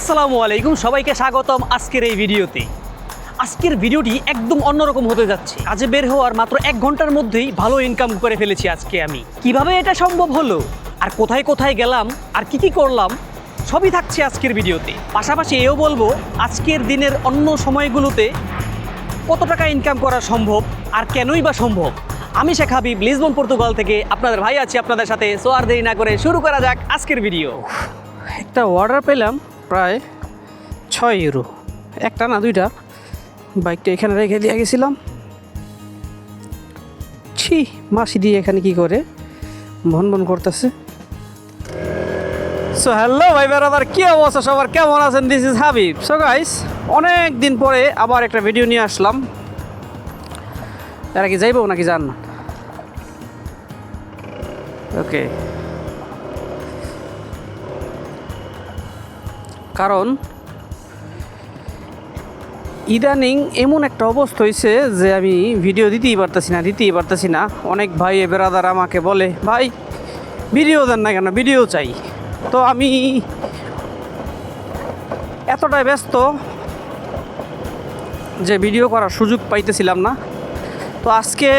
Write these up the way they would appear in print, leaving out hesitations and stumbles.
আসসালামু আলাইকুম, সবাইকে স্বাগতম আজকের এই ভিডিওতে। আজকের ভিডিওটি একদম অন্যরকম হতে যাচ্ছে। কাজে বের হওয়ার মাত্র 1 ঘন্টার মধ্যেই ভালো ইনকাম করে ফেলেছি আজকে আমি। কিভাবে এটা সম্ভব হলো, আর কোথায় কোথায় গেলাম, আর কি করলাম, সবই থাকছে আজকের ভিডিওতে। পাশাপাশি এও বলবো আজকের দিনের অন্য সময়গুলোতে কত টাকা ইনকাম করা সম্ভব আর কেনই বা সম্ভব। আমি শেখ হাবিব, লিসবন পর্তুগাল থেকে আপনাদের ভাই আছি আপনাদের সাথে। সো আর দেরি না করে শুরু করা যাক আজকের ভিডিও। একটা অর্ডার পেলাম প্রায় 6 ইউরো, একটা না দুইটা। বাইকটা এখানে রেখে দিয়ে গেছিলাম। ছি, মাসি দিয়ে এখানে কি করে ভন ভন করতেছে। সো হ্যালো ভাই ব্রাদার, কি অবস্থা সবার, কেমন আছেন? This is Habib. So guys, অনেক দিন পরে আবার একটা ভিডিও নিয়ে আসলাম। এরা কি যাইব নাকি যান না? ওকে, কারণ ইদানিং এমন একটা অবস্থা হয়েছে যে আমি ভিডিও দিতেই পারতেছি না। অনেক ভাই ব্রাদার আমাকে বলে, ভাই ভিডিও দেন না কেন, ভিডিও চাই। তো আমি এতটাই ব্যস্ত যে ভিডিও করার সুযোগ পাইতেছিলাম না। তো আজকে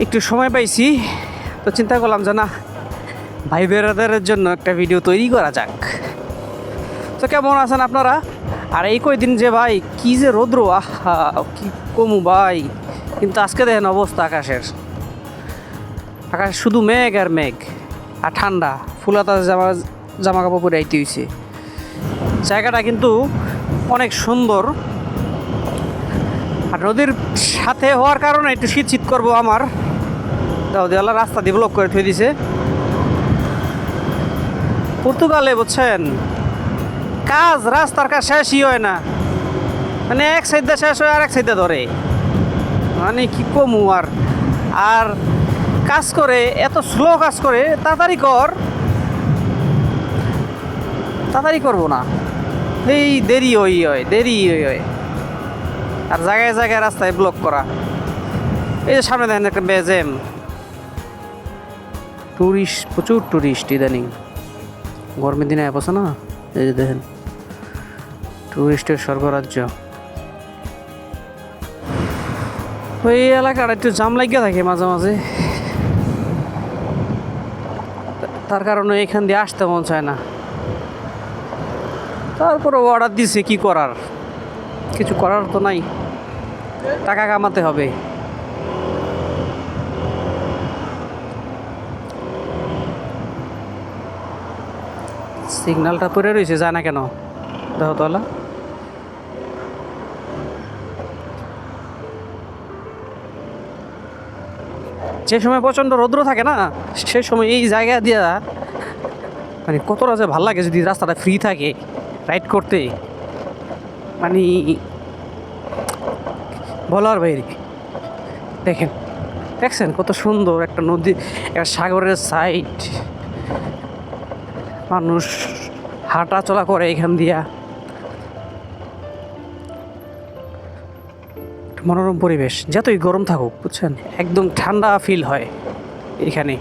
একটু সময় পাইছি, তো চিন্তা করলাম যে না, ভাই ব্রাদারের জন্য একটা ভিডিও তৈরি করা যাক। তো কেমন আছেন আপনারা? আর এই কয়দিন যে ভাই কি যে রৌদ্র, আহা কি কমু ভাই। কিন্তু আজকে দেখেন অবস্থা আকাশ শুধু মেঘ আর মেঘ আর ঠান্ডা। ফুলাতা জামা কাপড় পরে আইতে হয়েছে। জায়গাটা কিন্তু অনেক সুন্দর, আর নদীর সাথে হওয়ার কারণে একটু শীত করবো আমার। দাও দেওয়ালা রাস্তা দিয়ে ব্লক করে থুয়ে দিছে। পর্তুগালে বুঝছেন, রাস্তার কাজ শেষই হয় না, মানে এক সাইডে শেষ হয় আর এক সাইডে ধরে, মানে কি কমু। আর কাজ করে এত স্লো কাজ করে, তাড়াতাড়ি করবো না, এই দেরি হয়। আর জায়গায় জায়গায় রাস্তায় ব্লক করা। এই যে সামনে দেখেন একটা বেজেম, প্রচুর টুরিস্ট ইদানিং। গরমের দিনে বসে না, এই যে দেখেন টুরিস্টের স্বর্গরাজ্য। ওই এলাকাটা একটু জাম লাগিয়ে থাকে মাঝে মাঝে, তার কারণে এখান দিয়ে আসতে মন চায় না। তারপরে অর্ডার দিছে, কি করার, কিছু করার তো নাই, টাকা কামাতে হবে। সিগন্যালটা পড়ে রয়েছে, যায় না কেন দেখো তোলা। যে সময় প্রচণ্ড রৌদ্র থাকে না, সে সময় এই জায়গা দিয়া মানে কতটা যে ভাল লাগে যদি রাস্তাটা ফ্রি থাকে রাইড করতে, মানে বলার বাইরে। দেখছেন কত সুন্দর একটা নদী, একটা সাগরের সাইড, মানুষ হাঁটা চলা করে এখান দিয়া। মনোরম পরিবেশ, যতই গরম থাকুক বুঝছেন, একদম ঠান্ডা ফিল হয় এখানে।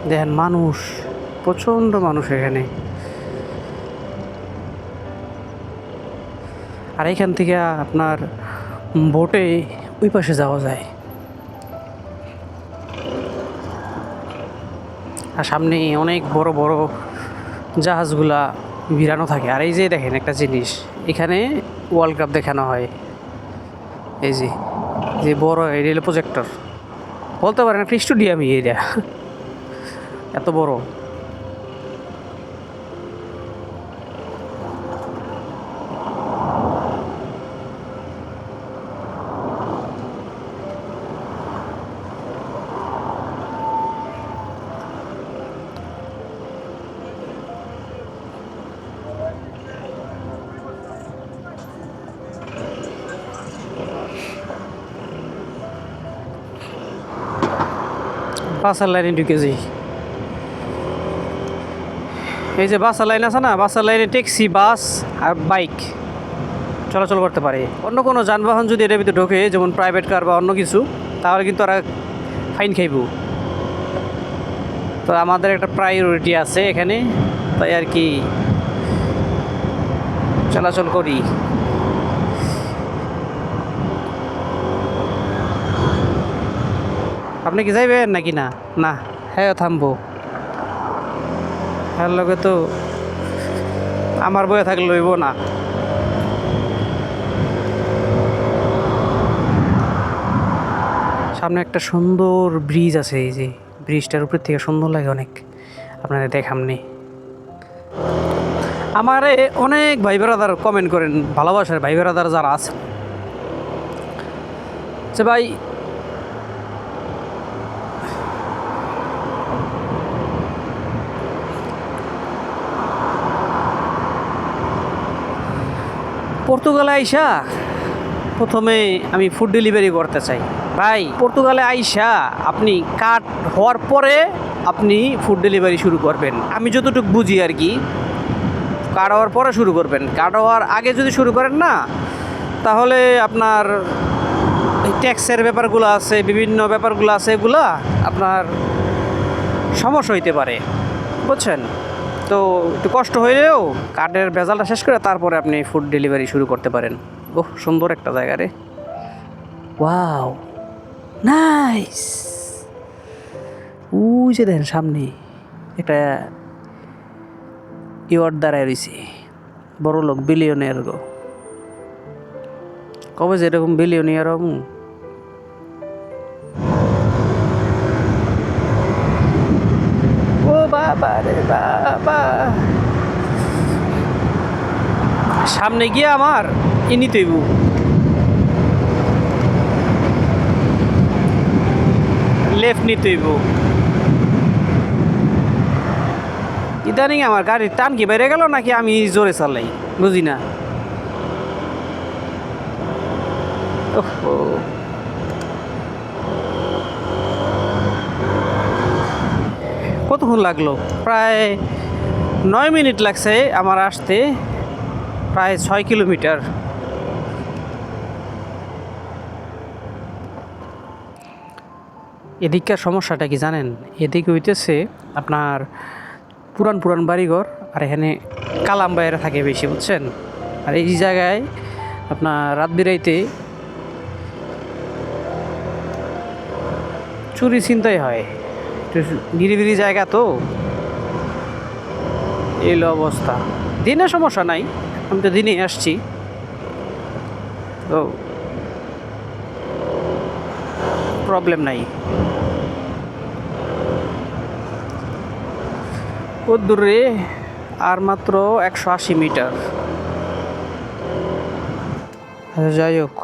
দেখেন মানুষ, প্রচণ্ড মানুষ এখানে। আর এখান থেকে আপনার বোটে ওই পাশে যাওয়া যায়। আর সামনে অনেক বড় বড় জাহাজগুলা ভিড়ানো থাকে। আর এই যে দেখেন একটা জিনিস, এখানে ওয়ার্ল্ড কাপ দেখানো হয়। এই যে বড় রেল প্রজেক্টর, বলতে পারেন একটা স্টেডিয়ামই এরিয়া, এত বড়। বাসার লাইনে ঢুকেছি। এই যে বাসার লাইন আছে না, বাসার লাইনে ট্যাক্সি, বাস আর বাইক চলাচল করতে পারে। অন্য কোনো যানবাহন যদি এটার ভিতরে ঢোকে, যেমন প্রাইভেট কার বা অন্য কিছু, তাহলে কিন্তু ওরা ফাইন খাইব। তো আমাদের একটা প্রায়োরিটি আছে এখানে, তাই আর কি চলাচল করি। আপনি কি যাইবেন নাকি? না না, হ্যাঁ থামবো। হ্যাঁ লগে তো আমার বয়ে থাকলে লইব না। সামনে একটা সুন্দর ব্রিজ আছে, এই যে ব্রিজটার উপর থেকে সুন্দর লাগে অনেক, আপনাদের দেখামনি। আমারে অনেক ভাই বেড়াদার কমেন্ট করেন, ভালোবাসার ভাই বেড়াদার যারা আছে, যে ভাই পর্তুগালে আইসা প্রথমে আমি ফুড ডেলিভারি করতে চাই। ভাই পর্তুগালে আইসা আপনি কার্ড হওয়ার পরে আপনি ফুড ডেলিভারি শুরু করবেন, আমি যতটুকু বুঝি আর কি। কার্ড হওয়ার পরে শুরু করবেন, কার্ড হওয়ার আগে যদি শুরু করেন না, তাহলে আপনার ট্যাক্সের ব্যাপারগুলো আছে, বিভিন্ন ব্যাপারগুলো আছে, এগুলা আপনার সমস্যা হইতে পারে, বুঝছেন? তো একটু কষ্ট হইলেও কার্ডের ভেজালটা শেষ করে তারপরে আপনি ফুড ডেলিভারি শুরু করতে পারেন। ওহ, সুন্দর একটা জায়গা রে, ওয়াও নাইস। ওই যে দেখেন সামনে একটা ইয়র দাঁড়ায় রয়েছে, বড় লোক, বিলিয়নিয়ার গো। কবে যে এরকম বিলিয়নিয়ার হম। ও বাবা রে বাবা, সামনে গিয়ে আমার ইনিতেইব। লেফট নিতেইব। ইদানিং আমার গাড়ির টান কি বেড়ে গেল নাকি আমি জোরে চালাই বুঝি না। ওহো, কতক্ষণ লাগলো? প্রায় 9 মিনিট লাগছে আমার আসতে, প্রায় 6 কিলোমিটার। এদিককার সমস্যাটা কি জানেন? এদিকে হইতেছে আপনার পুরান পুরান বাড়িঘর, আর এখানে কালাম বাইরে থাকে বেশি, বুঝছেন? আর এই জায়গায় আপনার রাত বিরাইতে চুরি ছিনতাই হয়, একটু নিরিবিলি জায়গা তো, এই অবস্থা। দিনে সমস্যা নাই, আমি তো দিনেই আসছি, তো প্রবলেম নাই। কত দূরে? আর মাত্র 180 মিটার। যাই হোক,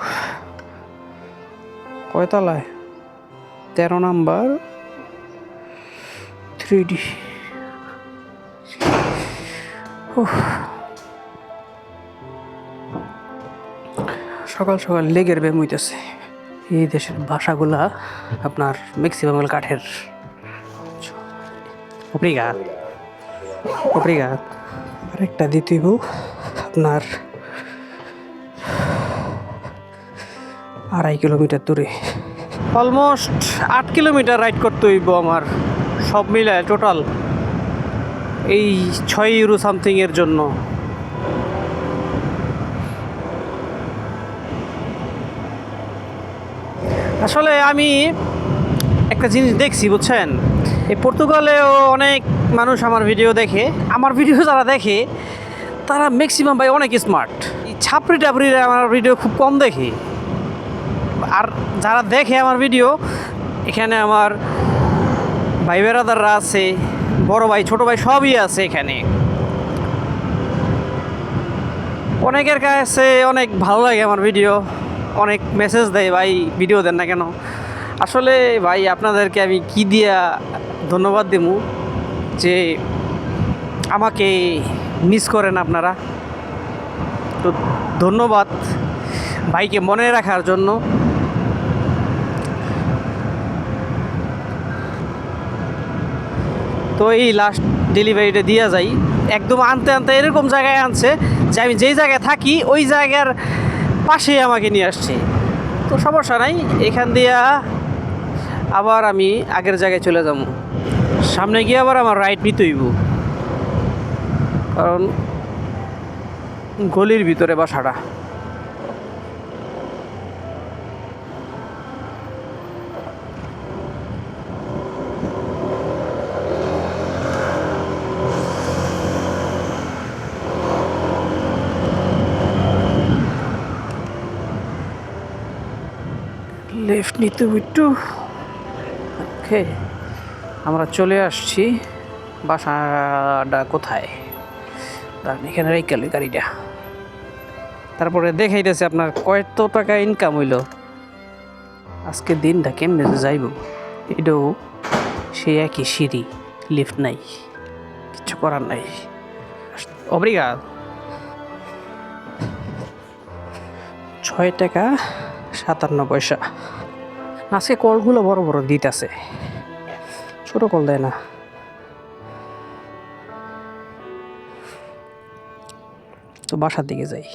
কয়তলায়? 13 নাম্বার 3D। সকাল সকাল লেগের ব্যায়াম হইতেছে। এই দেশের ভাষাগুলা আপনার ম্যাক্সিমাম কাঠের। ওপ্রিগাত ওপ্রিগাত। আরেকটা দ্বিতীয় আপনার 2.5 কিলোমিটার দূরে, অলমোস্ট 8 কিলোমিটার রাইড করতে হইব আমার, সব মিলায় টোটাল এই 6 ইউরো সামথিং এর জন্য। আসলে আমি একটা জিনিস দেখছি, বুঝছেন? এই পর্তুগালেও অনেক মানুষ আমার ভিডিও দেখে, আমার ভিডিও যারা দেখে তারা ম্যাক্সিমাম ভাই অনেক স্মার্ট। এই ছাপড়ি টাপড়িরা আমার ভিডিও খুব কম দেখে। আর যারা দেখে আমার ভিডিও, এখানে আমার ভাই বেড়াদাররা আছে, বড় ভাই ছোট ভাই সবই আছে এখানে। অনেকের কাছে অনেক ভালো লাগে আমার ভিডিও, অনেক মেসেজ দেয়, ভাই ভিডিও দেন না কেন? আসলে ভাই আপনাদেরকে আমি কি দিয়া ধন্যবাদ দেবো যে আমাকে মিস করেন আপনারা। তো ধন্যবাদ ভাইকে মনে রাখার জন্য। তো এই লাস্ট ডেলিভারিটা দিয়া যাই। একদম আনতে আনতে এরকম জায়গায় আনছে যে আমি যেই জায়গায় থাকি ওই জায়গার পাশেই আমাকে নিয়ে আসছে। তো সমস্যা নাই, এখান দিয়া আবার আমি আগের জায়গায় চলে যাবো। সামনে গিয়ে আবার আমার রাইট নিতে হইব, কারণ গলির ভিতরে বাসাটা। লেফট নিতে একটু। ওকে, আমরা চলে আসছি। বাসাটা কোথায়? দাঁড়ান, এখানে রেখে গাড়িটা। তারপরে দেখাইতেছে আপনার কত টাকা ইনকাম হইল। আজকে দিনটা কেমনে যাইব, এটাও সেই একই সিঁড়ি, লিফট নাই, কিছু করার নাই। অব্রিগাদ 6 টাকা 57 পয়সা। আজকে কলগুলো বড় বড় দিতেছে, ছোট কল দেয় না। তো বাসার দিকে যাই।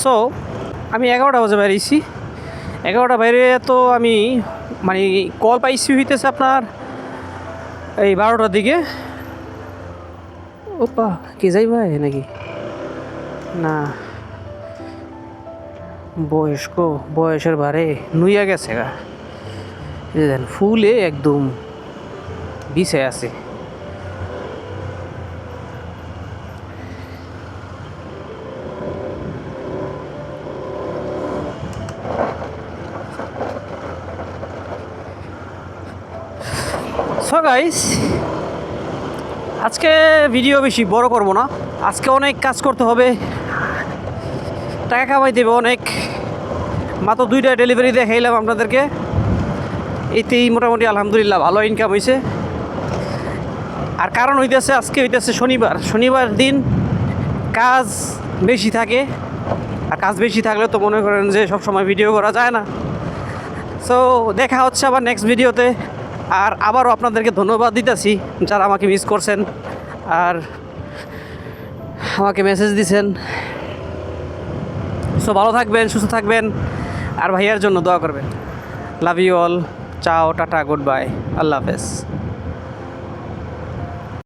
সো আমি 11টা বাজে বেরিয়েছি। 11টা বাইরে তো আমি মানে কল পাইছি হইতেছে আপনার এই 12টার দিকে। ওপা কে যাই ভাই নাকি না, বয়সের বারে নুইয়া গেছে গা। দেন ফুলে একদম বিছে আছে। সো গাইস, আজকে ভিডিও বেশি বড় করব না। আজকে অনেক কাজ করতে হবে, টাকা কামাই দেবে অনেক। মাত্র 2টা ডেলিভারি দেখাইলাম আপনাদেরকে, এতেই মোটামুটি আলহামদুলিল্লাহ ভালো ইনকাম হয়েছে। আর কারণ হইতেছে আজকে হইতেছে শনিবার দিন কাজ বেশি থাকে। আর কাজ বেশি থাকলে তো মনে করেন যে সব সময় ভিডিও করা যায় না। সো দেখা হচ্ছে আবার নেক্সট ভিডিওতে। আর আবারও আপনাদেরকে ধন্যবাদ দিতেছি যারা আমাকে মিস করছেন আর আমাকে মেসেজ দিছেন। সো ভালো থাকবেন, সুস্থ থাকবেন, আর ভাইয়ার জন্য দোয়া করবেন। Love you all. Ciao, tata, good bye, আল্লাহ হাফেজ।